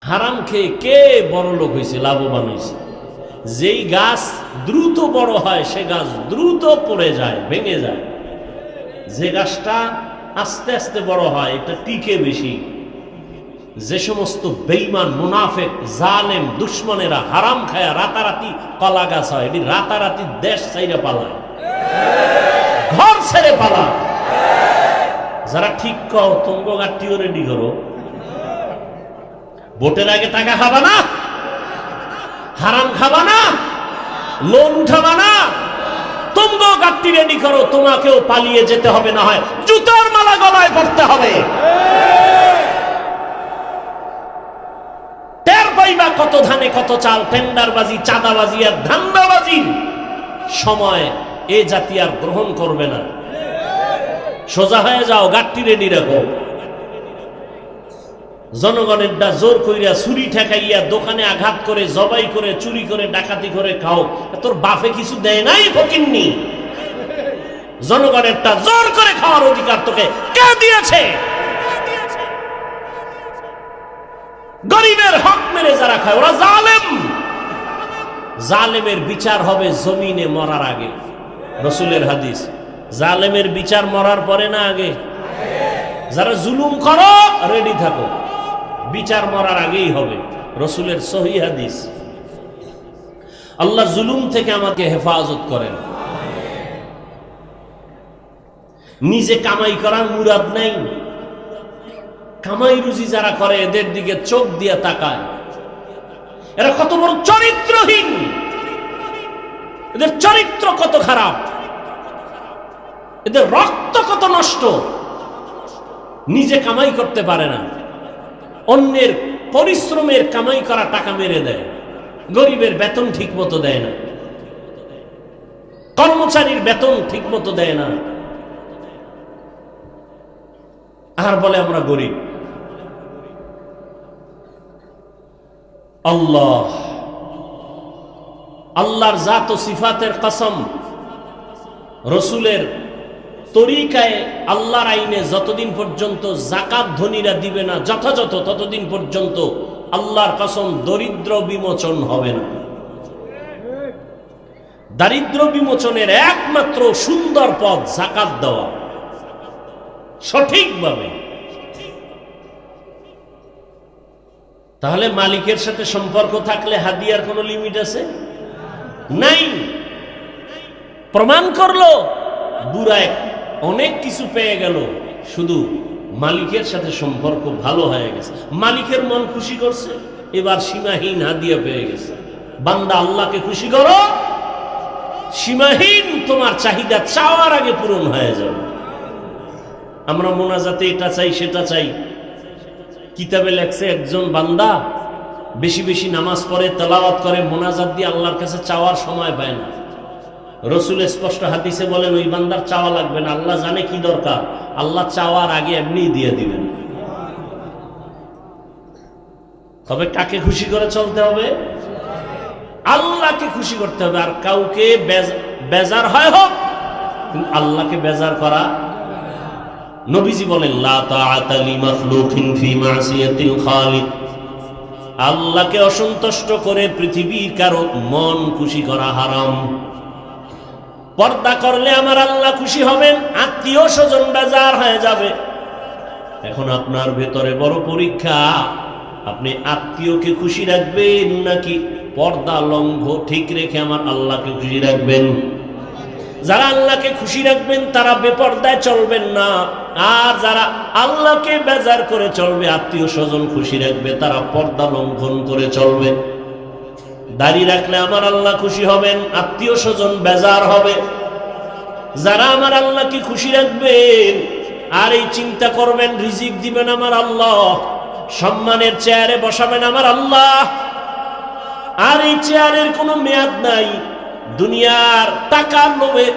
হারাম খেয়ে কে বড় লোক হয়েছে, লাভবান হয়েছে? যেই গাছ দ্রুত বড় হয় সে গাছ দ্রুত পড়ে যায়, ভেঙে যায়। যে গাছটা আস্তে আস্তে বড় হয় এটা টিকে বেশি। যে সমস্ত বেঈমান, মুনাফিক, জালেম, দুশ্মনেরা হারাম খায়া রাতারাতি কলা গাছ হয়, এটি রাতারাতি দেশ ছেড়ে পালায়, ঘর ছেড়ে পালায়। যারা ঠিক কও তুঙ্গ গাঠটিও রেডি করো, ভোটের আগে টাকা খাবা না, হারাম খাবা না, লোন উঠাবা না, তুঙ্গ গাঠটি রেডি করো, তোমাকেও পালিয়ে যেতে হবে, না হয় জুতার মালা গলায় পড়তে হবে। টের পাইবা কত ধানে কত চাল, টেন্ডারবাজি, চাঁদাবাজি আর ধান্দাবাজি সময় এ জাতি আর গ্রহণ করবে না। সোজা হয়ে যাও, গাঠটি রেডি রাখো। জনগণের ডা জোর কইরা ছুরি ঠেকাইয়া দোকানে আঘাত করে, জবাই করে, চুরি করে, ডাকাতি করে খাও, তোর বাপে কিছু দেয় নাই ফকিন্নি? জনগণেরটা জোর করে খাওয়ার অধিকার তোকে কে দিয়েছে? গরিবের হক মেরে যারা খায় ওরা জালেম। জালেমের বিচার হবে জমিনে মরার আগে। রাসূলের হাদিস, জালেমের বিচার মরার পরে না আগে? যারা জুলুম করো রেডি থাকো, বিচার মরার আগেই হবে। রাসূলের সহিহ হাদিস। আল্লাহ জুলুম থেকে আমাকে হেফাজত করেন। নিজে কামাই করার মুরাদ নাই, কামাই রুজি যারা করে এদের দিকে চোখ দিয়ে তাকায়, এরা কত বড় চরিত্রহীন, এদের চরিত্র কত খারাপ, এদের রক্ত কত নষ্ট। নিজে কামাই করতে পারে না, অন্যের পরিশ্রমের কামাই করা টাকা মেরে দেয়। গরিবের বেতন ঠিক মতো দেয় না, কর্মচারীর বেতন ঠিক মতো দেয় না, আর বলে আমরা গরিব। আল্লাহ, আল্লাহর জাত ও সিফাতের কসম, রাসূলের তরিকায়, আল্লাহর আইনে যতদিন পর্যন্ত যাকাত ধনীরা দিবে না যথাযথ, ততদিন পর্যন্ত আল্লাহর কসম দরিদ্র বিমোচন হবে না। দারিদ্র বিমোচনের একমাত্র সুন্দর পথ যাকাত দেওয়া, সঠিকভাবে। তাহলে মালিকের সাথে সম্পর্ক থাকলে হাদিয়ার কোনো লিমিট আছে? নাই। প্রমাণ করলো বুড়ায় অনেক কিছু পেয়ে গেল, শুধু মালিকের সাথে সম্পর্ক ভালো হয়ে গেছে, মালিকের মন খুশি করছে, এবার সীমাহীন হাদিয়া পেয়ে গেছে। বান্দা আল্লাহকে খুশি করো, সীমাহীন তোমার চাহিদা চাওয়ার আগে পূরণ হয়ে যাবে। আমরা মোনাজাতে এটা চাই সেটা চাই, কিতাবে লেখছে একজন বান্দা বেশি বেশি নামাজ পড়ে, তেলাওয়াত করে, মোনাজাত দিয়ে আল্লাহর কাছে চাওয়ার সময় পায় না। রাসূল স্পষ্ট হাদিসে বলেন ওই বান্দার চাওয়া লাগবে না, আল্লাহ জানে কি দরকার, আল্লাহ চাওয়ার আগে এমনিই দিয়ে দিবেন। তবে কাকে খুশি করে চলতে হবে? আল্লাহকে খুশি করতে হবে। আর কাউকে বেজার হয় হোক, কিন্তু আল্লাহকে বেজার করা। নবীজি বলেন লা তাআতা লিমাখলুকিন ফি মাসিয়াতিল খালিক, আল্লাহকে অসন্তুষ্ট করে পৃথিবীর কারো মন খুশি করা হারাম। পর্দা করলে আমার আল্লাহ খুশি হবেন, আত্মীয় স্বজন বেজার হয়ে যাবে। এখন আপনার ভেতরে বড় পরীক্ষা, আপনি আত্মীয়কে খুশি রাখবেন নাকি পর্দা লঙ্ঘ ঠিক রেখে আমার আল্লাহকে খুশি রাখবেন? যারা আল্লাহকে খুশি রাখবেন তারা বেপর্দায় চলবেন না, আর যারা আল্লাহকে বেজার করে চলবে, আত্মীয় স্বজন খুশি রাখবে, তারা পর্দা লঙ্ঘন করে চলবে। দাড়ি রাখলে আমার আল্লাহ খুশি হবেন, আত্মীয় স্বজন বেজার হবে। যারা আমার আল্লাহকে খুশি রাখবেন আর এই চিন্তা করবেন রিজিক দিবেন আমার আল্লাহ, সম্মানের চেয়ারে বসাবেন আমার আল্লাহ, আর এই চেয়ারের কোনো মেয়াদ নাই, দুনিয়ার টাকার লোভে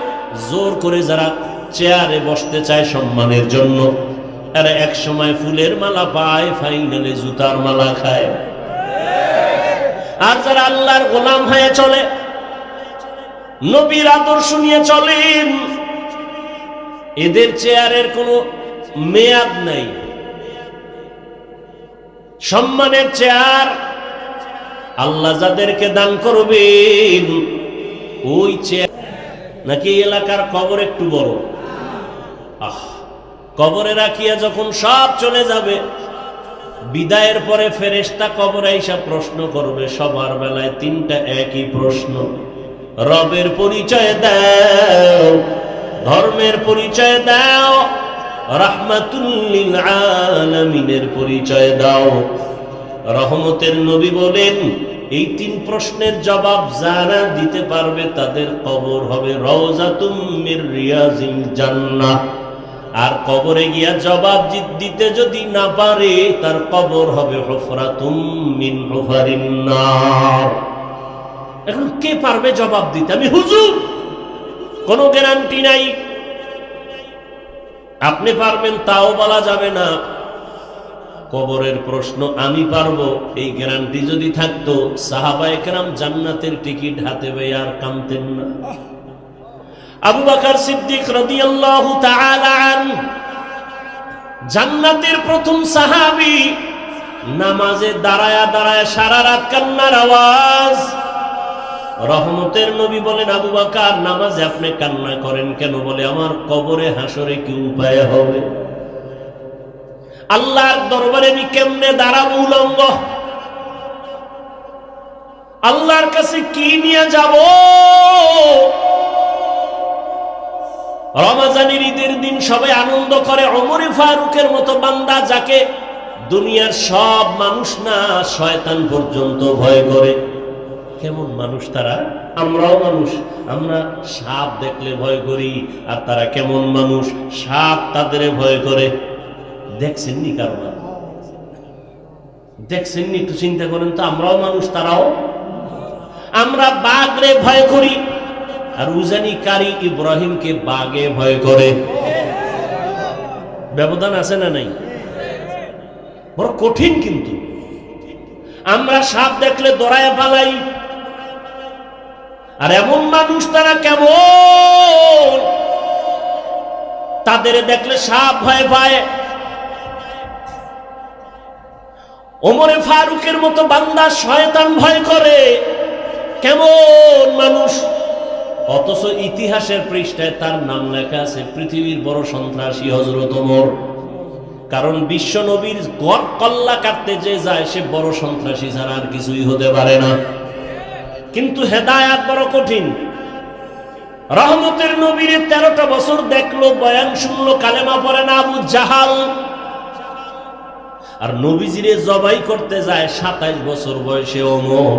জোর করে যারা চেয়ারে বসতে চায় সম্মানের জন্য, এরা এক সময় ফুলের মালা পায়, ফাইনালে জুতার মালা খায়। আর যারা আল্লাহর গোলাম হয়ে চলে, নবীর আদর্শ নিয়ে চলেন, এদের চেয়ারের কোনো মেয়াদ নাই। সম্মানের চেয়ার আল্লাহ যাদেরকে দান করবেন, ওই চেয়ার নাকি এলাকার কবর একটু বড়, কবরে রাখিয়া যখন সব চলে যাবে, বিদায়ের পরে ফেরেশতা কবরে আইসা প্রশ্ন করবে। সবার বেলায় তিনটা একই প্রশ্ন, রবের পরিচয় দাও, ধর্মের পরিচয় দাও, রাহমাতুল লিল আলামিনের পরিচয় দাও। রহমতের নবী বলেন, এই তিন প্রশ্নের জবাব যারা দিতে পারবে তাদের কবর হবে রওজাতুম মির রিয়াজিল জান্নাহ। আর কবরে গিয়া জবাব দিতে যদি না পারে, তার কবর হবে হুফরাতুম মিন হুফারিন নার। এখন কে পারবে জবাব দিতে? আমি হুজুর, কোনো গ্যারান্টি নাই। আপনি পারবেন তাও বলা যাবে না। কবরের প্রশ্ন আমি পারবো, এই গ্যারান্টি যদি থাকতো, সাহাবায়ে কেরাম জান্নাতের টিকিট হাতে পেয়ে আর কামতেন না। আবু বকর সিদ্দিক রাদিয়াল্লাহু তাআলা আনহু জান্নাতের প্রথম সাহাবী, নামাজে দাঁড়ায়া দাঁড়ায়া সারা রাত কান্নার আওয়াজ। রহমতের নবী বলেন, আবু বকর নামাজে আপনি কান্না করেন কেন? বলে, আমার কবরে হাসরে কি উপায় হবে? আল্লাহর দরবারে আমি কেমনে দাঁড়াবো উলঙ্গ? আল্লাহর কাছে কি নিয়ে যাব? রমজানের ঈদের দিন সবাই আনন্দ করে, ওমরে ফারুকের মতো বান্দা, যাকে দুনিয়ার সব মানুষ না শয়তান পর্যন্ত ভয় করে। কেমন মানুষ তারা? আমরাও মানুষ, আমরা সাপ দেখলে ভয় করি, আর তারা কেমন মানুষ? সাপ তাদের ভয় করে। দেখছেননি কারবার? দেখছেননি? একটু চিন্তা করেন তো, আমরাও মানুষ, তারাও। আমরা বাঘরে ভয় করি, আর উজানি কারি ইব্রাহিমকে বাঘে ভয় করে। ব্যবধান আছে না নাই? বড় কঠিন। কিন্তু আমরা সাপ দেখলে দৌড়ায় পালাই, আর এমন মানুষ তারা কেমন? তাদের দেখলে সাপ ভয় পায়। ওমরে ফারুকের মতো বান্দা শয়তান ভয় করে। কেমন মানুষ? অথচ ইতিহাসের পৃষ্ঠায় তার নাম লেখা আছে পৃথিবীর বড় সন্ত্রাসী হযরত ওমর। কারণ বিশ্ব নবীর কল্লা কাটতে যে যায়, সে বড় সন্ত্রাসী ছাড়া আর কিছুই হতে পারে না। কিন্তু হেদায়াত বড় কঠিন। রহমতের নবীর 13টা বছর দেখলো, বয়ান শুনলো, কালেমা পড়ে না আবু জাহাল। আর নবীজিরে জবাই করতে যায় 27 বছর বয়সে ওমর।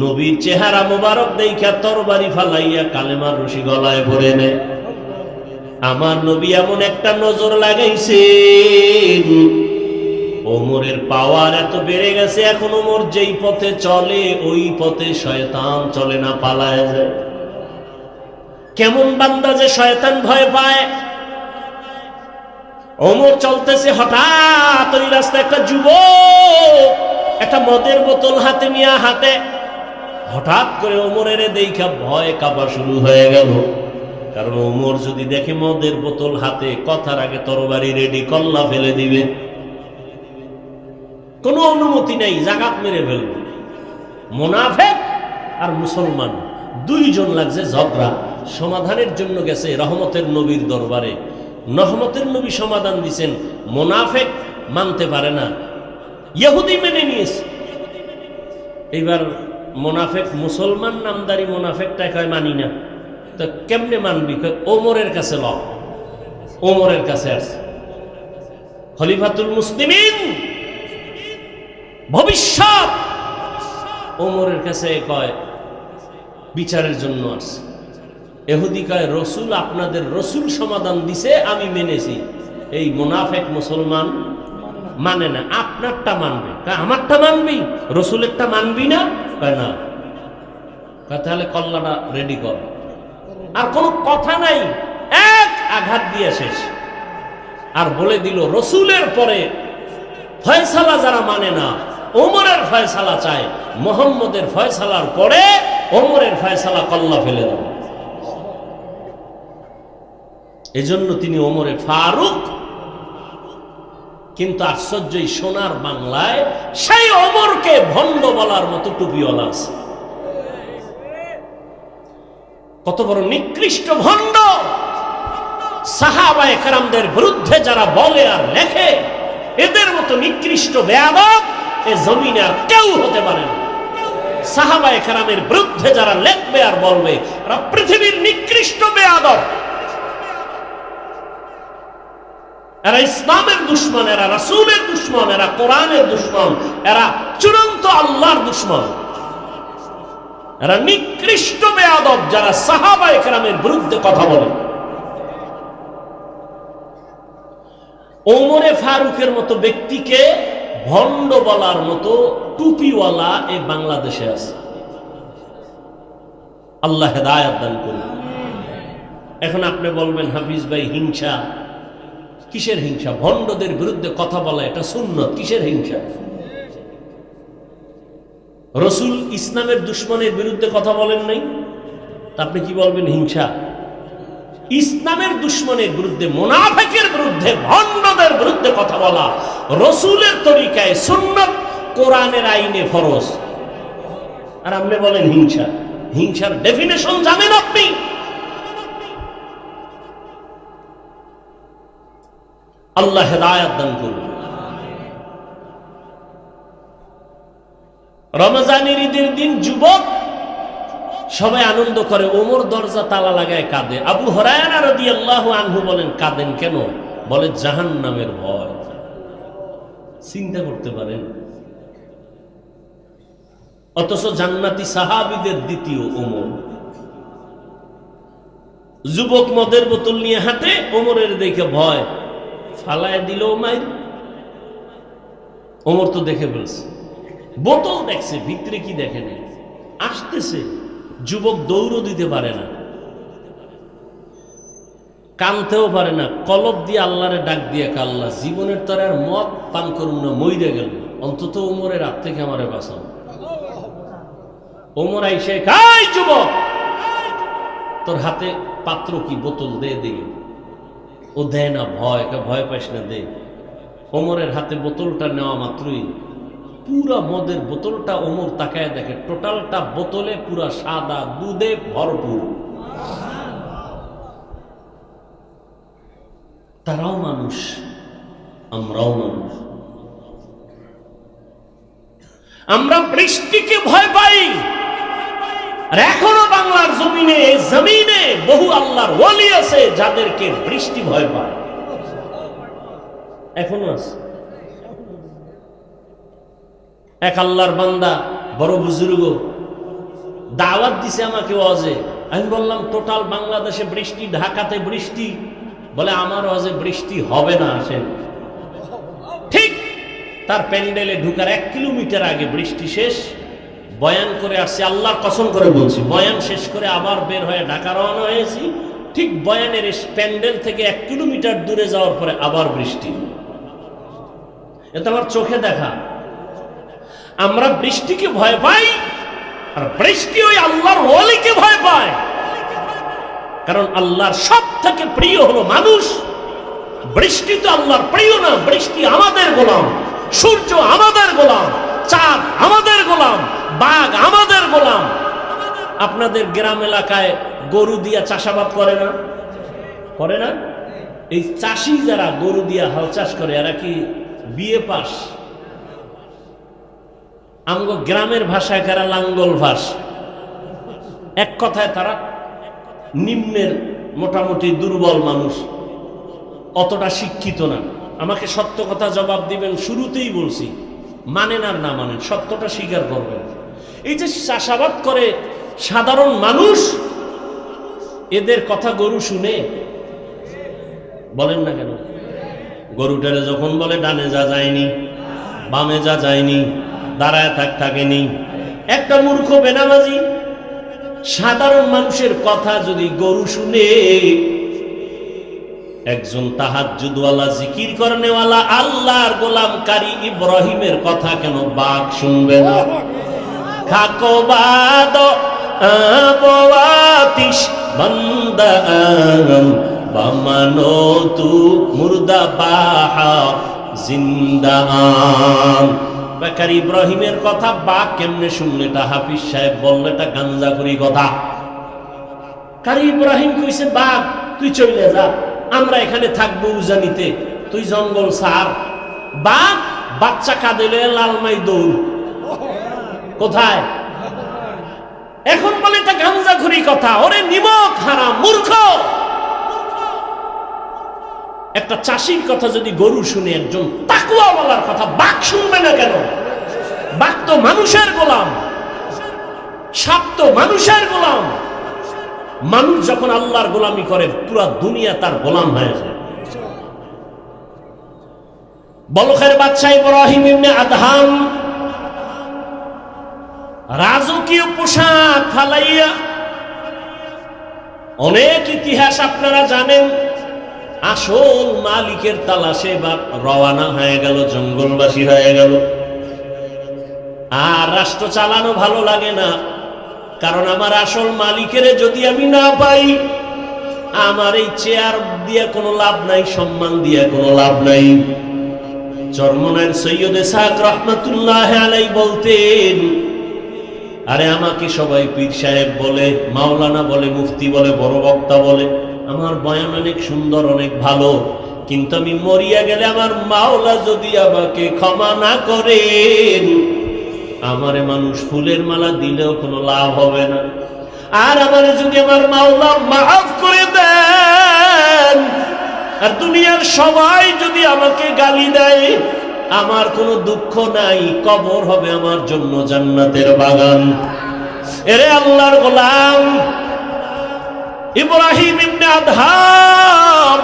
নবীর চেহারা মোবারক দেইখা তরবারি ফালাইয়া কালেমার রশি গলায় ভরে নেয়। আমার নবী এমন একটা নজর লাগাইছে, ওমরের পাওয়ার এত বেড়ে গেছে, এখন ওমর যেই পথে চলে ওই পথে শয়তান চলে না, পালায় যায়। কেমন বান্দা যে শয়তান ভয় পায়! ওমর চলতেছে, হঠাৎ ওই রাস্তায় একটা যুবক একটা মদের বোতল হাতে নিয়ে হাতে, হঠাৎ করে ওমরের দেইখা ভয় কাঁপা শুরু হয়ে গেল। কারণ ওমর যদি দেখে মদের বোতল হাতে, কথার আগে তরবারি রেডি, কল্লা ফেলে দিবে। কোনো অনুমতি নেই, জাগাত মেরে ফেলবে। মুনাফিক আর মুসলমান দুইজন লাগছে ঝগড়া, সমাধানের জন্য গেছে রহমতের নবীর দরবারে। রহমতের নবী সমাধান দিছেন, মুনাফিক মানতে পারে না, ইহুদি মেনে নিয়েছে। এইবার মুনাফিক, মুসলমান নামদারি মুনাফিকটা কয় মানি না। তো কেমনে মানবি? ওমরের কাছে ল। ওমরের কাছে আসছে খলিফাতুল মুসলিমিন, ভবিষ্যৎ ওমরের কাছে কয় বিচারের জন্য আসছে। ইহুদি কয়, রসুল, আপনাদের রসুল সমাধান দিছে, আমি মেনেছি। এই মুনাফিক মুসলমান মানে না, আপনারটা মানবে। আমারটা মানবি, রসুলেরটা মানবি না? কয় না। তাহলে কল্লাটা রেডি কর। আর কোনো কথা নাই, এক আঘাত দিয়ে শেষ। আর বলে দিল, রসুলের পরে ফয়সালা যারা মানে না, ওমরের ফয়সালা চায়। মুহাম্মদের ফয়সালার পরে ওমরের ফয়সালা কল্লা ফেলে দাও। এজন্য তিনি ওমরে ফারুক কিন্তু আশ্চর্য, এই সোনার বাংলায় সেই ওমরকে ভণ্ড বলার মতো টুপিওয়ালা আছে। কত বড় নিকৃষ্ট ভণ্ড! সাহাবায়ে কেরামদের বিরুদ্ধে যারা বলে আর লেখে, এদের মতো নিকৃষ্ট বেয়াদব এ জমিনে আর কেউ হতে পারে না। সাহাবায়ে কেরামের বিরুদ্ধে যারা লেখবে আর বলবে, এরা পৃথিবীর নিকৃষ্ট বেয়াদব। এরা ইসলামের দুশমন, এরা রাসূলের দুশমন, এরা কোরআনের দুশমন, এরা চূড়ান্ত আল্লাহর দুশমন। এরা নিকৃষ্ট বেয়াদব যারা সাহাবায়ে কেরামের বিরুদ্ধে কথা বলে। ওমরে ফারুকের মতো ব্যক্তিকে ভণ্ড বলার মতো টুপিওয়ালা এই বাংলাদেশে আছে। আল্লাহ হেদায়েত দান করুন। এখন আপনি বলবেন, হাফিজ ভাই হিংসা কিসের হিংসা? ভণ্ডদের বিরুদ্ধে কথা বলা এটা সুন্নত, কিসের হিংসা? রাসূল ইসলামের দুশমনের বিরুদ্ধে কথা বলেন নাই, তা আপনি কি বলবেন হিংসা? ইসলামের দুশমনের বিরুদ্ধে, মুনাফিকের বিরুদ্ধে, ভণ্ডদের বিরুদ্ধে কথা বলা রাসূলের তরিকায় সুন্নাত, কোরআনের আইনে ফরজ। আর আপনি বলেন হিংসা। হিংসার ডেফিনেশন জানেন আপনি? আল্লাহ হেদায়েত দান করুন। রমজানের ঈদের দিন যুবক সবাই আনন্দ করে, ওমর দরজা তালা লাগায় কাঁদে। আবু হুরায়রা রাদিয়াল্লাহু আনহু বলেন, কাঁদেন কেন? বলে জাহান্নামের ভয়। চিন্তা করতে পারেন? অথচ জান্নাতি সাহাবীদের দ্বিতীয় ওমর। যুবক মদের বোতল নিয়ে হাঁটে, ওমরের দেখে ভয়, ফালায় দিল মাইর। ওমর তো দেখে ফেলছে, বোতল দেখছে, ভিতরে কি দেখে নেই, আসতেছে। যুবক দৌড়ও দিতে পারে না, কানতেও পারে না, কলব দিয়ে আল্লাহরে ডাক দিয়ে, আল্লাহ জীবনের তরে আর মদ পান করুন না, মইরে গেল, অন্তত ওমরের হাত থেকে আমারে বাঁচাও। ওমর আইসে, খাই যুবক, তোর হাতে পাত্র কি, বোতল দে দিয়ে। ও দেয় না, ভয় পাইস না, দে। ওমরের হাতে বোতলটা নেওয়া মাত্রই পুরা মদের বোতলটা ওমর তাকায় দেখে, টোটালটা বোতলে পুরা সাদা দুধে ভরপুর। তারাও মানুষ, আমরাও মানুষ। আমরা বৃষ্টিকে ভয় পাই, আর এখনো বাংলার জমিনে বহু আল্লাহর ওলি আছে যাদেরকে বৃষ্টি ভয় পায়, এখনো আছে। এক আল্লাহর বান্দা, বড় বুজুর্গ, দাওয়াত দিছে আমাকে ওয়াজে। আমি বললাম টোটাল বাংলাদেশে বৃষ্টি, ঢাকাতে বৃষ্টি। বলে আমার ওয়াজে বৃষ্টি হবে না, আসেন। ঠিক তার প্যান্ডেলে ঢুকার 1 কিলোমিটার আগে বৃষ্টি শেষ, বয়ান করে আসছি, আল্লাহর কসম করে বলছি। বয়ান শেষ করে আবার বের হয়ে ঢাকা রওনা হয়েছি। ঠিক বয়ানের প্যান্ডেল থেকে 1 কিলোমিটার দূরে যাওয়ার পরে আবার বৃষ্টি। এটা আমার চোখে দেখা। আমরা বৃষ্টিকে ভয় পাই, আর বৃষ্টি ওই আল্লাহর ওলিকে ভয় পায়। কারণ আল্লাহর সব থেকে প্রিয় হলো মানুষ। বৃষ্টি তো আল্লাহর প্রিয় না, বৃষ্টি আমাদের গোলাম। সূর্য আমাদের গোলাম, চাঁদ আমাদের গোলাম, বাঘ আমাদের গোলাম। আপনাদের গ্রাম এলাকায় গরু দিয়া চাষাবাদ করে না? করে না? এই চাষি যারা গরু দিয়া হাল চাষ করে, এরা কি বিএ পাস? আমগো গ্রামের ভাষায় কারা লাঙ্গল ভাস। এক কথায় তারা নিম্নের, মোটামুটি দুর্বল মানুষ, অতটা শিক্ষিত না। আমাকে সত্য কথা জবাব দিবেন, শুরুতেই বলছি, মানেন আর না মানেন, সত্যটা স্বীকার করবেন। এই যে চাষাবাদ করে সাধারণ মানুষ, এদের কথা গরু শুনে? বলেন না কেন? গরুটারে যখন বলে ডানে যা যায়নি, বামে যা যায়নি, দাঁড়ায় থাকেনি। একটা মূর্খ বেনামাজি সাধারণ মানুষের কথা যদি গরু শুনে, একজন তাহাজ্জুদওয়ালা, জিকির করনেওয়ালা, আল্লাহর গোলাম কারি ইব্রাহিমের কথা কেন বাঘ শুনবে না? খাকো বাদ আবওয়াতিশ বান্দাম বামানো তু মুর্দা বাহা জিন্দান। বেকার ইব্রাহিমের কথা বাঘ কেমনে শুনলে? এটা হাফিজ সাহেব বললে এটা গাঞ্জাখুরি কথা। কারি ইব্রাহিম কইছে বাঘ তুই চলে যা, আমরা এখানে থাকবো উজানিতে, তুই জঙ্গল ছাড়। বাঘ বাচ্চা কাঁদেলে লালমাই দৌড় কোথায়? এখন বলে এটা গাঞ্জাখুরি কথা। ওরে নিমক হারাম মূর্খ। একটা চাষির কথা যদি গরু শুনে, একজন তাকওয়াওয়ালার কথা বাঘ শুনবে না কেন? বাঘ তো মানুষের গোলাম, সাপ তো মানুষের গোলাম। মানুষ যখন আল্লাহর গোলামি করে পুরা দুনিয়া তার গোলাম হয়ে যায়। বলখের বাদশা ইব্রাহিম ইবনে আদহাম রাজকীয় পোশাক ফালাইয়া, অনেক ইতিহাস আপনারা জানেন, আসল মালিকের তালাশে বা রওয়ানা হয়ে গেল, জঙ্গলবাসী হয়ে গেল। আর রাষ্ট্র চালানো ভালো লাগে না, কারণ আমার আসল মালিকের যদি আমি না পাই, আমার এই চেয়ার দিয়ে কোনো লাভ নাই, সম্মান দিয়ে কোনো লাভ নাই। চরমনায়ের সৈয়দ ইসহাক রহমাতুল্লাহ আলাইহি বলতেন, আরে আমাকে সবাই পীর সাহেব বলে, মাওলানা বলে, মুফতি বলে, বড় বক্তা বলে, আমার বয়ান অনেক সুন্দর, অনেক ভালো, কিন্তু আমি মরিয়া গেলে আমার মাওলা যদি আমাকে ক্ষমা না করেন, আমারে মানুষ ফুলের মালা দিলেও কোনো লাভ হবে না। আর আমারে যদি আমার মাওলা মাফ করে দেন, আর দুনিয়ার সবাই যদি আমাকে গালি দেয়, আমার কোনো দুঃখ নাই, কবর হবে আমার জন্য জান্নাতের বাগান। এরে আল্লাহর গোলাম ইব্রাহিম ইবনে আদহাম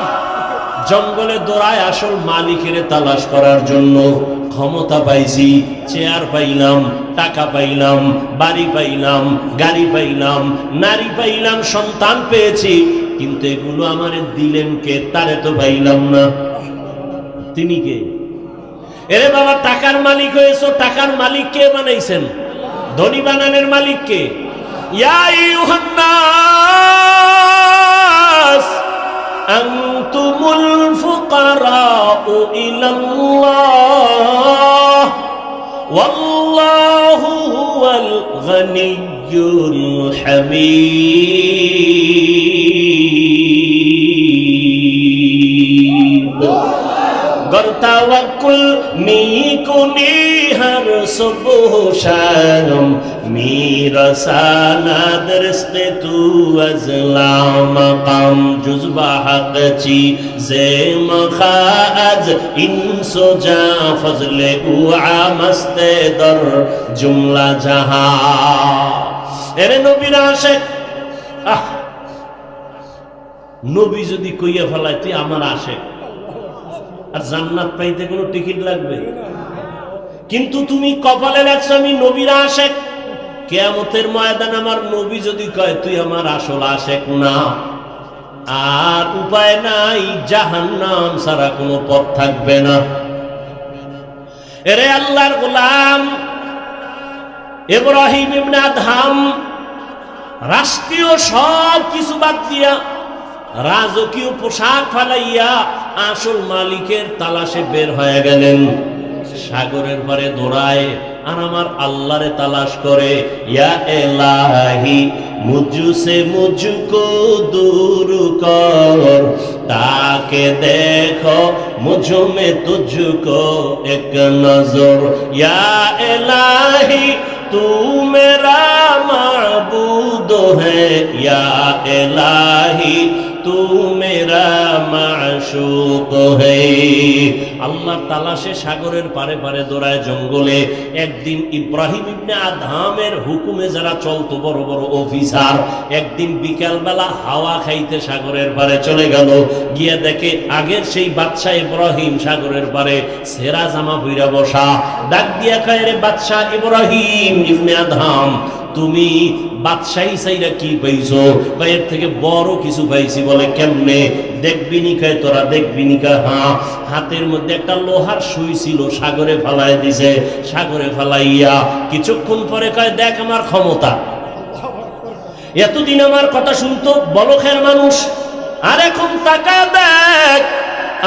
জঙ্গলে দৌড়ায় আসল মালিকের তালাশ করার জন্য। ক্ষমতা পাইছি, চেয়ার পাইলাম, টাকা পাইলাম, বাড়ি পাইলাম, গাড়ি পাইলাম, নারী পাইলাম, সন্তান পেয়েছি, কিন্তু এগুলো আমারে দিলেন কে? তারে তো পাইলাম না। তিনি কে? এরে বাবা, টাকার মালিক হয়েছো, টাকার মালিক কে বানাইছেন? ধনী বানানোর মালিক কে? ইয়া আইয়ুহান নাস আনতুমুল ফুকারাউ ইলাল্লাহ ওয়াল্লাহু হুয়াল গনিয়্যুল হামিদ। গরতাওয়াক্কুল মিকুনি হর সুবহ শাম মিরসানাদ রিজকে তু আজলা মাকাম জুজবা হাকচি জে মখাজ ইনসো জা ফজলে উ আমস্তে দর জুমলা জাহা। এরে নবীর আশিক, নবী যদি কইয়া ফেলায় তুই আমার আশিক, আর জান্নাত পাইতে কোনো টিকিট লাগবে? কিন্তু তুমি কপালে লেখছো আমি নবীর আশিক, কিয়ামতের ময়দানে আমার নবী যদি কয় তুই আমার আসল আশিক না, আর উপায় নাই, জাহান্নাম ছাড়া কোনো পথ থাকবে না। এরে আল্লাহর গোলাম ইব্রাহিম ইবনে আদহাম রাষ্ট্রীয় সব কিছু বাদ দিয়া, রাজকীয় পোশাক ফালাইয়া আসল মালিকের তালাশে বের হয়ে গেলেন। সাগরের পারে দৌড়ায় আর আমার আল্লাহরে তালাশ করে। ইয়া এলাহি মুঝসে মুঝকো দূর কর, তাকে দেখো মুঝ মে তুঝকো এক নজর। ইয়া এলাহি তু মেরা মাবুদ হ্যায়, ইয়া এলাহি তু মেরা মাশুক হ্যায়। আল্লাহ তালাশে সাগরের পারে পারে দৌড়ায়, জঙ্গলে। একদিন ইব্রাহিম ইবনে আদহামের হুকুমে যারা চলতো, বড় বড় অফিসার, একদিন বিকাল বেলা হাওয়া খাইতে সাগরের পারে চলে গেল। গিয়ে দেখে আগের সেই বাদশা ইব্রাহিম সাগরের পারে সেরা জামা পইরা বসা। ডাক দিয়া কয়, রে বাদশা ইব্রাহিম ইবনে আদহাম, তুমি বাদশাহী চাইরা কি পাইছো? এর থেকে বড় কিছু পাইছি। বলে কেমনে? দেখবি নি? কয় তোরা দেখবি নি? হ্যাঁ। হাতের মধ্যে একটা লোহার সুই ছিল, সাগরে ফালাই দিছে। সাগরে ফালাইয়া কিছুক্ষণ পরে কয়, দেখ আমার ক্ষমতা। এতদিন আমার কথা শুনতো বলখের মানুষ, আর এখন তাকা দেখ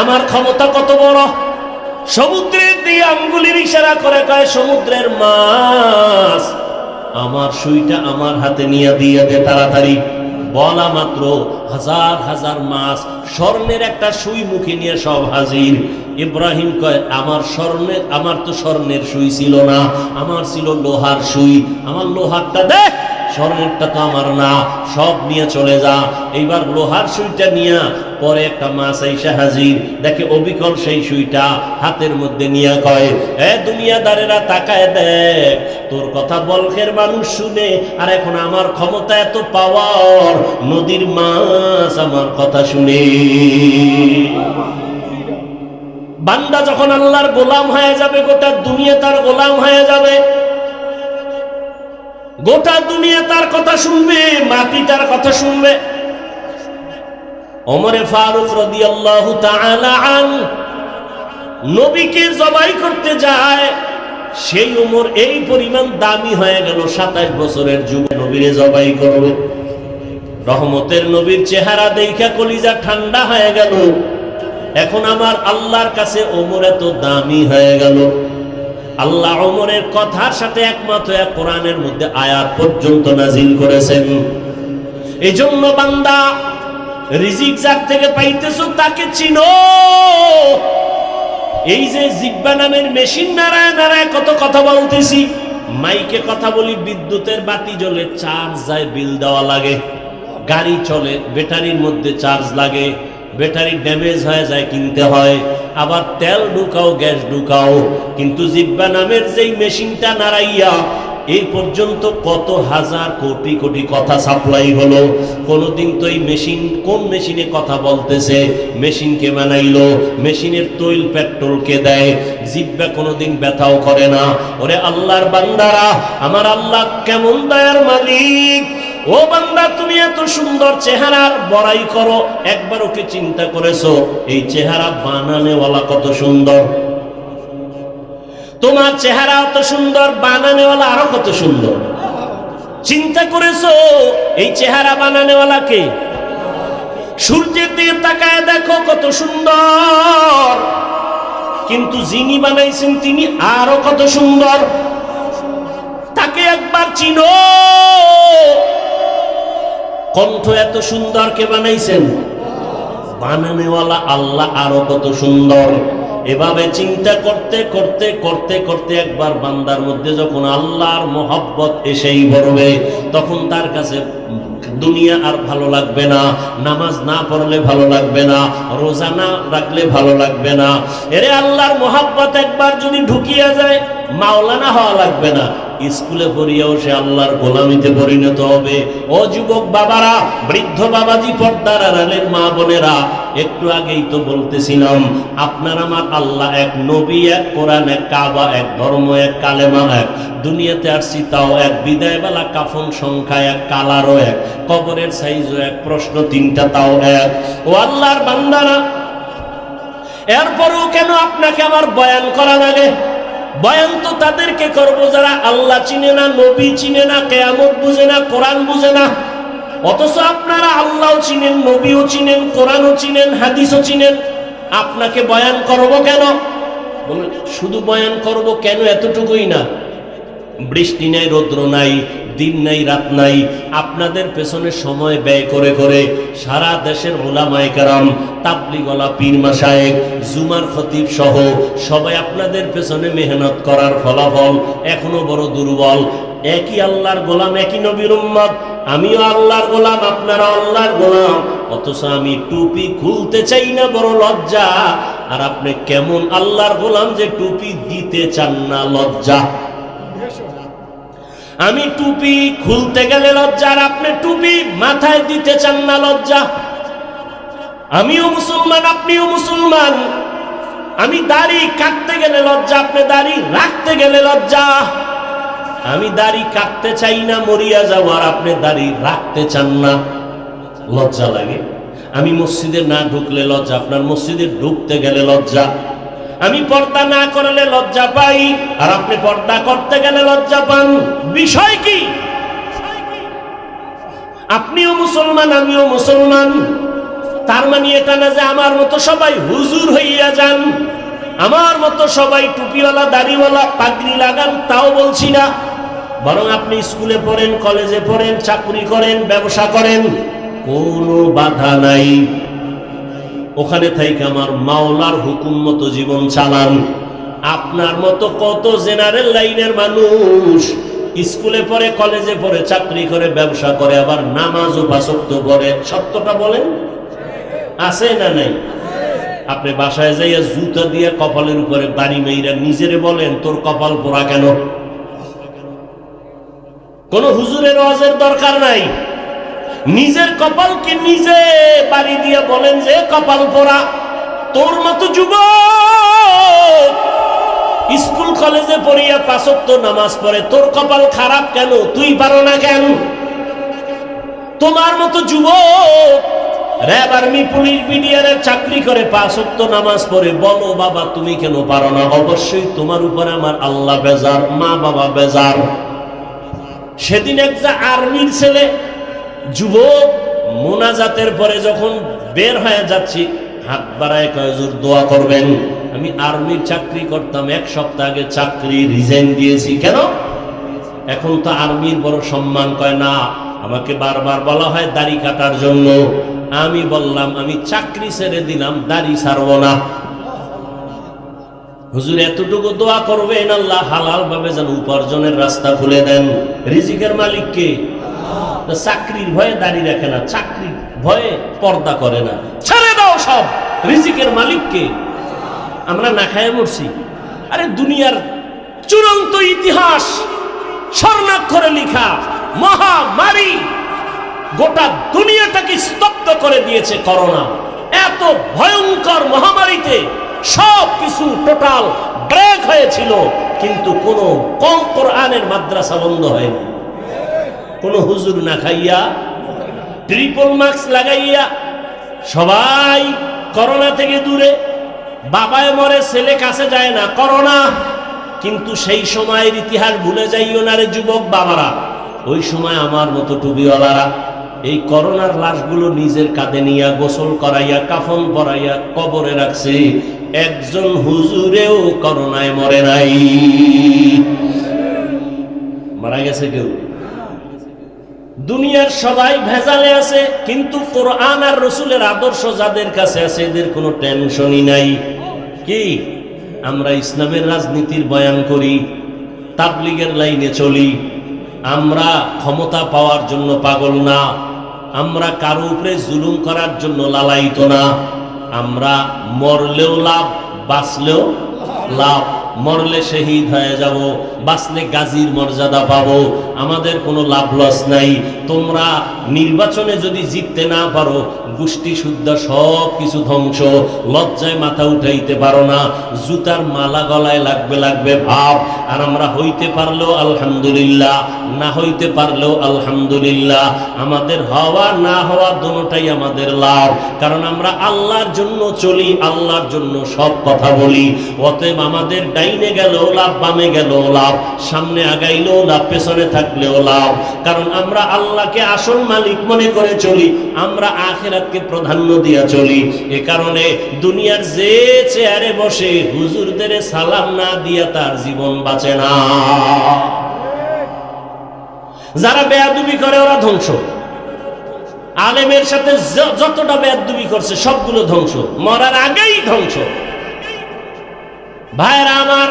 আমার ক্ষমতা কত বড়। সমুদ্রের দিয়ে আঙ্গুলের ইশারা করে কয়, সমুদ্রের মাছ আমার সুইটা আমার হাতে নিয়ে দিয়ে দে তাড়াতাড়ি। বলা মাত্র হাজার হাজার মাছ স্বর্ণের একটা সুই মুখে নিয়ে সব হাজির। ইব্রাহিম কয়, আমার তো স্বর্ণের সুই ছিল না, আমার ছিল লোহার সুই, আমার লোহারটা দে, স্বর্ণেরটা তো আমার না, সব নিয়ে চলে যা। এইবার লোহার সুইটা নিয়ে পরে একটা মাছ আইসা হাজির, দেখে অবিকল সেই সুইটা হাতের মধ্যে নিয়ে কয়, এ দুনিয়াদারেরা তাকায় দেখ, তোর কথা বলকের মানুষ শুনে, আর এখন আমার ক্ষমতা এত পাওয়ার, নদীর মাছ আমার কথা শুনে। বান্দা যখন আল্লাহর গোলাম হয়ে যাবে, গোটা দুনিয়া তার গোলাম হয়ে যাবে, গোটা দুনিয়া তার কথা শুনবে, মাটি তার কথা শুনবে। ওমরে ফারুক রাদিয়াল্লাহু তাআলা আনহু নবীকে জবাই করতে যায়, সেই উমর এই পরিমাণ দামি হয়ে গেল, 27 বছরের যুবক নবীরে জবাই করবে। রহমতের নবীর চেহারা দেখা কলিজা ঠান্ডা হয়ে গেল। এখন আমার আল্লাহর কাছে ওমর এত দামি হয়ে গেল, আল্লাহ ওমরের কথার সাথে একমত হয়ে কোরআনের মধ্যে আয়াত পর্যন্ত নাজিল করেছেন। এজন্য বান্দা, রিজিক যার থেকে পাইতেছো তাকে চিনো। এই যে জিহ্বা নামের মেশিন নাড়ায় নাড়ায় কত কথা বলতেছি, মাইকে কথা বলি, বিদ্যুতের বাতি জ্বলে, চার্জ যায়, বিল দেওয়া লাগে, গাড়ি চলে, ব্যাটারির মধ্যে চার্জ লাগে, ব্যাটারি ড্যামেজ হয়ে যায়, কিনতে হয়, আবার তেল ঢুকাও, গ্যাস ঢুকাও। কিন্তু জিহ্বা নামের যেই মেশিনটা নাড়াইয়া এই পর্যন্ত কত হাজার কোটি কোটি কথা সাপ্লাই হলো। কোনদিন তো এই মেশিন, কোন মেশিনে কথা বলতেছে, মেশিনকে বানাইলো, মেশিনের তৈল পেট্রোলকে দেয়, জিহ্বা কোনদিন ব্যথাও করে না। ওরে আল্লাহর বান্দারা, আমার আল্লাহ কেমন দয়ার মালিক। ও বান্দা, তুমি এত সুন্দর চেহারার বড়াই করো, একবার ওকে চিন্তা করেছো এই চেহারা বানানেওয়ালা কত সুন্দর? তোমার চেহারা অত সুন্দর, বানানেওয়ালা আরো কত সুন্দর। চিন্তা করেছো এই চেহারা বানানেওয়ালা কে? সূর্যের দিকে তাকায় দেখো কত সুন্দর, কিন্তু যিনি বানাইছেন তিনি আরো কত সুন্দর। তাকে একবার চিনো। কণ্ঠ এত সুন্দর কে বানাইছেন? বানানেওয়ালা আল্লাহ আরো কত সুন্দর। এভাবে চিন্তা করতে করতে করতে করতে একবার বান্দার মধ্যে যখন আল্লাহর মহব্বত এসেই পড়বে, তখন তার কাছে দুনিয়া আর ভালো লাগবে না, নামাজ না পড়লে ভালো লাগবে না, রোজা না রাখলে ভালো লাগবে না। এরে আল্লাহর মহব্বত একবার যদি ঢুকিয়া যায়, মাওলানা হওয়া লাগবে না, স্কুলে পড়িয়াও সে আল্লাহর গোলামিতে পরিণত হবে। ও যুবক বাবারা, বৃদ্ধ বাবাজি, পর্দার আড়ালের মা বোনেরা, একটু আগেই তো বলতেছিলাম, আপনার আমার আল্লাহ এক, নবী এক, কোরআন এক, কাবা এক, ধর্ম এক, কালেমা এক, দুনিয়াতে আসছি তাও এক, বিদায়বেলা কাফন সংখ্যা এক, কালারও এক, কবরের সাইজও এক, প্রশ্ন 3টা তাও এক। ও আল্লাহর বান্দারা, এরপরও কেন আপনাকে আমার বয়ান করা লাগে? বয়ান তো তাদেরকে করব যারা আল্লাহ চিনে না, নবী চিনে না, কিয়ামত বুঝে না, কোরআন বুঝে না। অথচ আপনারা আল্লাহও চিনেন, নবীও চিনেন, কোরআনও চিনেন, হাদিসও চিনেন, আপনাকে বয়ান করব কেন? শুধু বয়ান করব কেন এতটুকুই না, বৃষ্টি নাই, রৌদ্র নাই, দিন নাই, রাত নাই, আপনাদের পেছনে সময় ব্যয় করে করে সারা দেশের উলামায়ে কেরাম, তাবলীগওয়ালা, পীর মাশায়েখ, জুমার খতিব সহ সবাই আপনাদের পেছনে মেহনত করার ফলাফল এখনো বড় দুর্বল। একই আল্লাহর গোলাম, একই নবীর উম্মত, আমিও আল্লাহর গোলাম, আপনারা আল্লাহর গোলাম, অথচ আমি টুপি খুলতে চাই না, বড় লজ্জা। আর আপনি কেমন আল্লাহর গোলাম যে টুপি দিতে চান না, লজ্জা। আমি টুপি খুলতে গেলে লজ্জা, আর আপনি টুপি মাথায় দিতে চান না, লজ্জা। আমিও মুসলমান, আপনিও মুসলমান, আমি দাড়ি কাটতে গেলে লজ্জা, আপনি দাড়ি রাখতে গেলে লজ্জা। আমি দাড়ি কাটতে চাই না, মরিয়া যাবো, আর আপনি দাড়ি রাখতে চান না, লজ্জা লাগে। আমি মসজিদে না ঢুকলে লজ্জা, আপনার মসজিদে ঢুকতে গেলে লজ্জা। আমি পর্দা না করলে লজ্জা পাই, আর আপনি পর্দা করতে গেলে লজ্জা পান। বিষয় কি? আপনিও মুসলমান, আমিও মুসলমান। তার মানে এটা না যে আমার মতো সবাই হুজুর হইয়া যান। আমার মতো সবাই টুপিওয়ালা দাড়িওয়ালা পাগড়ি লাগান, তাও বলছি না। বরং আপনি স্কুলে পড়েন, কলেজে পড়েন, চাকরি করেন, ব্যবসা করেন, কোনো বাধা নাই। ওখানে থেকে আমার মাওলার হুকুম মতো জীবন চালান। আপনার মতো কত জেনারেল লাইনের মানুষ স্কুলে পড়ে, কলেজে পড়ে, চাকরি করে, ব্যবসা করে, আবার নামাজও পাঁচক্ত পড়ে। সত্যটা বলেন, আছে না নাই? আপনি বাসায় যাইয়া জুতা দিয়ে কপালের উপরে বাড়ি মেয়েরা নিজেরে বলেন, তোর কপাল পোড়া কেন? কোন হুজুরের ওয়াজের দরকার নাই। নিজের কপালকে নিজে বাড়ি দিয়ে বলেন যে কপাল পোড়া। তোর মতো যুবক স্কুল কলেজে পড়িয়া পাঁচ ওয়াক্ত নামাজ পড়ে, তোর কপাল খারাপ কেন? তুই পারো না কেন? তোমার মতো যুবক র‍্যাব, আর্মি, পুলিশ, বিডিআরের চাকরি করে, পাঁচ ওয়াক্ত নামাজ পড়ে, বলো বাবা তুমি কেন পারো না? অবশ্যই তোমার উপরে আমার আল্লাহ বেজার, মা বাবা বেজার। সেদিন একটা আর্মির ছেলে যুবক মোনাজাতের পরে যখন বের হয়ে যাচ্ছি, হাত বাড়ায় কয়, হুজুর দোয়া করবেন। আমি আর্মির চাকরি করতাম, এক সপ্তাহ আগে চাকরি রিজাইন দিয়েছি। কেন? এখন তো আর্মির বড় সম্মান। কয় না, আমাকে বারবার বলা হয় দাড়ি কাটার জন্য। আমি বললাম আমি চাকরি ছেড়ে দিলাম, দাড়ি ছাড়বো না। হুজুর এতটুকু দোয়া করবেন, আল্লাহ হালাল ভাবে যেন উপার্জনের রাস্তা খুলে দেন। রিজিকের মালিক কে? চাকরির ভয়ে দাড়ি রাখে না, চাকরির ভয়ে পর্দা করে না। ছেড়ে দাও সব, রিজিকের মালিক কে? আমরা না খায় মরছি। আরে দুনিয়ার চূড়ান্ত ইতিহাস স্বর্ণাক্ষরে লেখা মহামারী গোটা দুনিয়াটাকে স্তব্ধ করে দিয়েছে করোনা। এত ভয়ঙ্কর মহামারীতে সব কিছু টোটাল ব্রেক হয়েছিল, কিন্তু কোন কোরআনের মাদ্রাসা বন্ধ হয়নি। কোন হুজুর না খাইয়া, ট্রিপল মাস্ক লাগাইয়া সবাই করোনা থেকে দূরে। বাবায় মরে, ছেলে কাছে যায় না, করোনা। কিন্তু সেই সময়ের ইতিহাস ভুলে যাইও না রে যুবক বাবারা। ওই সময় আমার মতো টুপিওয়ালারা এই করোনার লাশগুলো নিজের কাঁধে নিয়ে গোসল করাইয়া, কাফন পরাইয়া কবরে রাখছে। একজন হুজুরেও করোনায় মরে নাই। মারা গেছে কেউ? দুনিয়ার সবাই ভেজালে আছে, কিন্তু কোরআন আর রসুলের আদর্শ যাদের কাছে আছে এদের কোনো টেনশনই নাই। কি? আমরা ইসলামের রাজনীতির বয়ান করি, তাবলীগের লাইনে চলি। আমরা ক্ষমতা পাওয়ার জন্য পাগল না, আমরা কারো উপরে জুলুম করার জন্য লালায়িত না। আমরা মরলেও লাভ, বাঁচলেও লাভ। মরলে শহীদ হয়ে যাব, বাঁচলে গাজীর মর্যাদা পাবো। আমাদের কোনো লাভ লস নাই। তোমরা নির্বাচনে যদি জিততে না পারো, গোষ্ঠী শুদ্ধ সব কিছু ধ্বংস। লজ্জায় মাথা উঠাইতে পারো না, জুতার মালা গলায় লাগবে লাগবে ভাব। আর আমরা হইতে পারলেও আলহামদুলিল্লাহ, না হইতে পারলেও আলহামদুলিল্লাহ। আমাদের হওয়া না হওয়া দুটোটাই আমাদের লাভ, কারণ আমরা আল্লাহর জন্য চলি, আল্লাহর জন্য সব কথা বলি। অতএব আমাদের ডাইনে গেলেও লাভ, বামে গেলেও লাভ, সামনে আগাইলেও লাভ, পেছনে থাকলেও লাভ। কারণ আমরা আল্লাহকে আসল মালিক মনে করে চলি, আমরা আখিরাতকে প্রাধান্য দিয়া চলি। এ কারণে দুনিয়ার যে চেয়ারে বসে হুজুরদের সালাম না দিয়া তার জীবন বাঁচে না। যারা বেয়াদবি করে ওরা ধ্বংস। আলেমের সাথে যতটা বেয়াদবি করছে সবগুলো ধ্বংস, মরার আগেই ধ্বংস। ভাইরা আমার,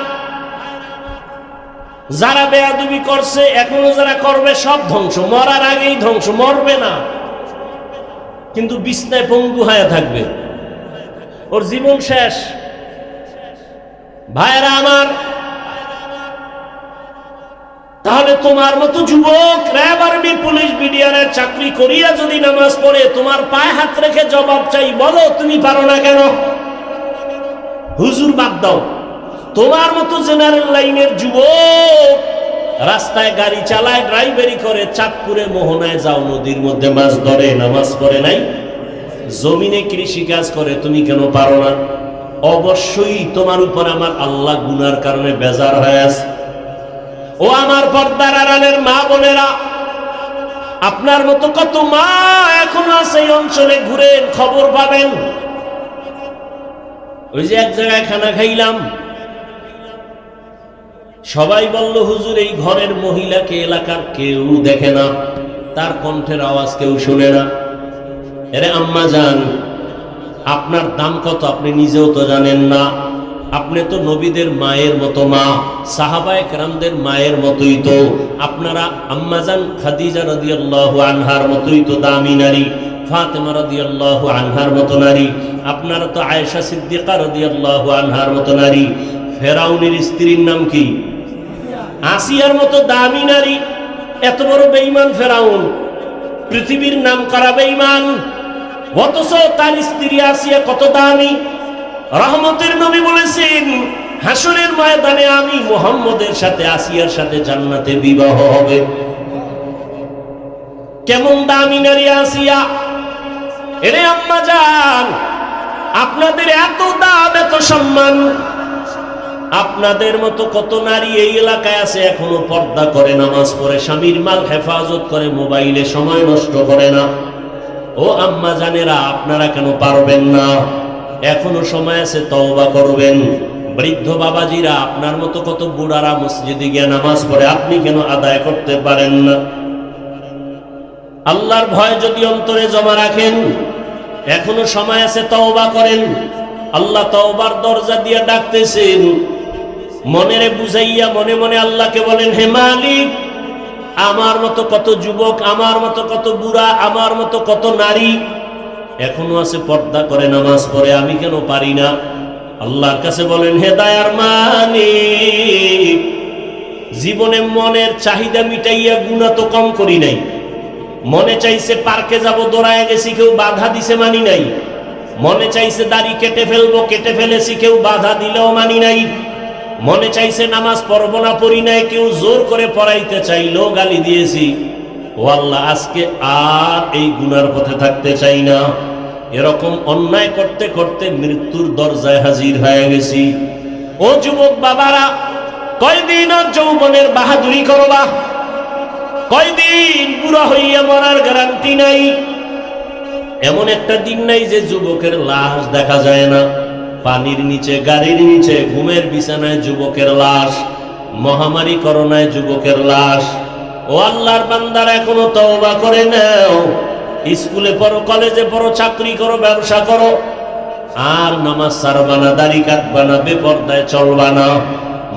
যারা বেয়াদবি করছে এখনো যারা করবে সব ধ্বংস, মরার আগেই ধ্বংস। মরবে না কিন্তু বিছনায় পঙ্গু হয়ে থাকবে, ওর জীবন শেষ। ভাইরা আমার, তাহলে তোমার মতো যুবক র‍্যাব, আর্মি, পুলিশ, বিডিআরের চাকরি করিয়া যদি নামাজ পড়ে, তোমার পায়ে হাত রেখে জবাব চাই, বলো তুমি পারো না কেন? হুজুর বাদ দাও, তোমার মতো জেনারেল লাইনের যুবক রাস্তায় গাড়ি চালায়, ড্রাইভারি করে, চাঁদপুরে মোহনায় যাও, নদীর মধ্যে মাছ ধরে, নামাজ পড়ে নাই? জমিনে কৃষি কাজ করে, তুমি কেন পারো না? অবশ্যই তোমার উপর আমার আল্লাহ গুনার কারণে বেজার হয়ে আছে। ও আমার পর্দার আড়ালের মা বোনেরা, আপনার মতো কত মা এখন আছে এই অঞ্চলে, ঘুরেন খবর পাবেন। ওই যে এক জায়গায় খানা খাইলাম, সবাই বলল হুজুর এই ঘরের মহিলাকে এলাকার কেউ দেখে না, তার কণ্ঠের আওয়াজ কেউ শুনে না। এরে আম্মা জান, আপনার দাম কত আপনি নিজেও তো জানেন না। আপনি তো নবীদের মায়ের মতো মা, সাহাবায়ে কেরামদের মায়ের মতোই তো। আপনারা আম্মাজান খাদিজা রাদিয়াল্লাহু আনহার মতোই তো দামি নারী, ফাতেমা রাদিয়াল্লাহু আনহার মতো নারী। আপনারা তো আয়েশা সিদ্দিকা রাদিয়াল্লাহু আনহার মতো নারী। ফেরাউনের স্ত্রীর নাম কি? আসিয়ার মতো দামি নারী। এত বড় বেঈমান ফেরাউন, পৃথিবীর নাম করা বেঈমান, অথচ তার স্ত্রী আসিয়া কত দামি। রহমতের নবী বলেছেন হাসরের ময়দানে আমি মুহাম্মদের সাথে আসিয়ার সাথে জান্নাতে বিবাহ হবে। কেমন দামি নারী আসিয়া। এরে আম্মা জান, আপনাদের এত দাম, এত সম্মান। আপনাদের মতো কত নারী এই এলাকায় আছে এখনো পর্দা করে, নামাজ পড়ে, স্বামীর মাল হেফাজত করে, মোবাইলে সময় নষ্ট করে না। ও আম্মা জানেরা, আপনারা কেন পারবেন না? এখনো সময় আছে, তওবা করবেন। বৃদ্ধ বাবাজিরা, আপনার মতো কত বুড়ারা মসজিদে গিয়ে নামাজ পড়ে, আপনি কেন আদায় করতে পারেন না? আল্লাহর ভয় যদি অন্তরে জমা রাখেন, এখনো সময় আছে, তওবা করেন। আল্লাহ তওবার দরজা দিয়ে ডাকতেছেন। মনেরে বুঝাইয়া মনে মনে আল্লাহকে বলেন, হে মালিক, আমার মতো কত যুবক, আমার মতো কত বুড়া, আমার মতো কত নারী এখনো আছে পর্দা করে নামাজ পড়ে, আমি কেন পারি না? আল্লাহর কাছে বলেন, হে দয়ার মালিক, জীবনে মনের চাহিদা মিটাইয়া গুনাহ তো কম করি নাই। মনে চাইছে পার্কে যাব, দৌড়ায় গেছি, কেউ বাধা দিছে, মানি নাই। মনে চাইছে দাড়ি কেটে ফেলবো, কেটে ফেলেছি, কেউ বাধা দিলেও মানি নাই। মনে চাইছে নামাজ পড়বো না, পড়ি নাই, কেউ জোর করে পড়াইতে চাইলেও গালি দিয়েছি। ও আল্লাহ, আজকে আর এই গুনার পথে থাকতে চাই না। এরকম অন্যায় করতে করতে মৃত্যুর দরজায় হাজির হয়ে গেছি। ও যুবক বাবারা, কয়দিন আর যৌবনের বাহাদুরি করবা? কয়দিন বুড়া হইয়া মরার গ্যারান্টি নাই। এমন একটা দিন নাই যে যুবকের লাশ দেখা যায় না। পানির নিচে, গাড়ির নিচে, ঘুমের বিছানায় যুবকের লাশ, মহামারী করোনায় যুবকের লাশ। ও আল্লাহর বান্দারা, এখনো তওবা করে নাও। স্কুলে পড়ো, কলেজে পড়ো, চাকরি করো, ব্যবসা করো, আর নামাজ ছাড়বা না, দাড়ি কাটবা না, বেপরদায় চলবা না।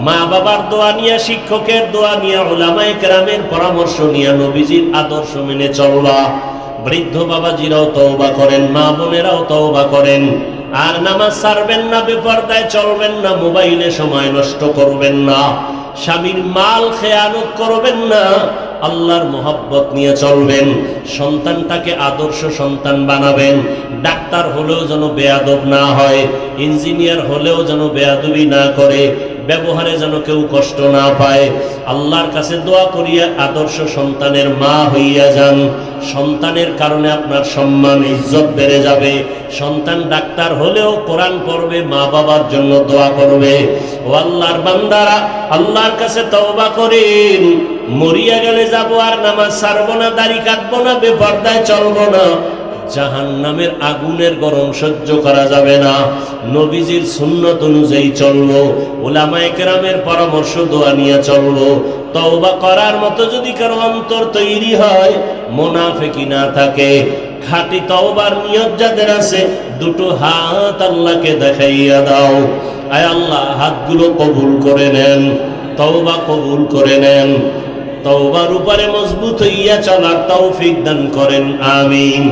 মা বাবার দোয়া নিয়ে, শিক্ষকের দোয়া নিয়ে, উলামায়ে কেরামের পরামর্শ নিয়ে, নবীজির আদর্শ মেনে চলবা। বৃদ্ধ বাবাজিরাও তওবা করেন, মা বোনেরাও তওবা করেন। আর নামাজ ছাড়বেন না, বেপরদায় চলবেন না, মোবাইলে সময় নষ্ট করবেন না, স্বামীর মাল খেয়ানত করবেন না, আল্লাহর মোহাব্বত নিয়ে চলবেন। সন্তানটাকে আদর্শ সন্তান বানাবেন। ডাক্তার হলেও যেন বেয়াদব না হয়, ইঞ্জিনিয়ার হলেও যেন বেয়াদবি না করে, ব্যবহারে যেন কেউ কষ্ট না পায়। আল্লাহর কাছে দোয়া করিয়া আদর্শ সন্তানের মা হইয়া যান। সন্তানের কারণে আপনার সম্মান, ইজ্জত বেড়ে যাবে। সন্তান ডাক্তার হলেও কোরআন পড়বে, মা বাবার জন্য দোয়া করবে। ও আল্লাহর বান্দারা, আল্লাহর কাছে তওবা করেন। মরিয়া গেলে যাব আর নামাজ ছাড়বো না, দাড়ি কাটবো না, বেপরদায় চলবো না। জাহান্নামের আগুনের গরম সহ্য করা যাবে না। নবীজির সুন্নত অনুযায়ী চলবো, উলামায়ে কেরামের পরামর্শ দোয়া নিয়ে চলবো। তওবা করার মতো যদি কারো অন্তর তৈরি হয়, মুনাফিকি না থাকে, খাঁটি তওবার নিয়ত যাদের আছে, দুটো হাত আল্লাহকে দেখাইয়া দাও। আয় আল্লাহ, হাতগুলো কবুল করে নেন, তওবা কবুল করে নেন। তওবার উপরে মজবুত হইয়া চলার তৌফিক দান করেন, আমিন।